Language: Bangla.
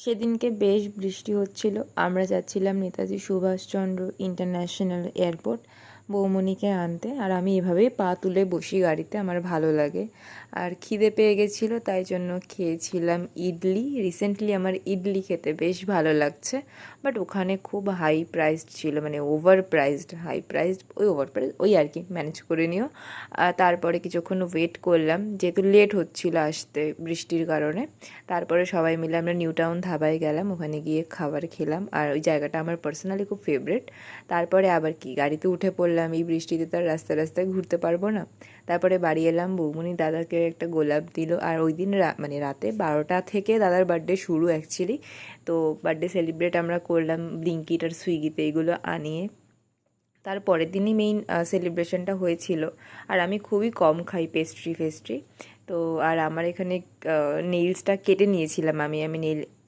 সেদিনকে বেশ বৃষ্টি হচ্ছিল। আমরা যাচ্ছিলাম নেতাজি সুভাষচন্দ্র ইন্টারন্যাশনাল এয়ারপোর্ট বৌমনিকে আনতে। আর আমি এভাবেই পা তুলে বসি গাড়িতে, আমার ভালো লাগে। আর খিদে পেয়ে গেছিলো, তাই জন্য খেয়েছিলাম ইডলি। রিসেন্টলি আমার ইডলি খেতে বেশ ভালো লাগছে, বাট ওখানে খুব হাই প্রাইসড ছিল, মানে over priced, high priced, over price ওই আর কি, ম্যানেজ করে নিও। আর তারপরে কিছুক্ষণ ওয়েট করলাম, যেহেতু লেট হচ্ছিল আসতে বৃষ্টির কারণে। তারপরে সবাই মিলে আমরা নিউ টাউন ধাবায় গেলাম, ওখানে গিয়ে খাবার খেলাম। আর ওই জায়গাটা আমার পার্সোনালি খুব ফেভারিট। তারপরে আবার কি, গাড়িতে উঠে পড়লাম, এই বৃষ্টিতে তো আর রাস্তায় রাস্তায় ঘুরতে পারবো না। তারপরে বাড়ি এলাম, বৌমনি দাদাকে একটা গোলাপ দিল। আর ওই দিন মানে রাতে 12টা থেকে দাদার বার্থডে শুরু অ্যাকচুয়ালি। তো বার্থডে সেলিব্রেট আমরা করলাম ব্লিঙ্কিট আর সুইগিতে এগুলো আনিয়ে। তার পরের দিনই মেইন সেলিব্রেশনটা হয়েছিল। আর আমি খুবই কম খাই পেস্ট্রি ফেস্ট্রি। তো আর আমার এখানে নেইলসটা কেটে নিয়েছিলাম, আমি নেইল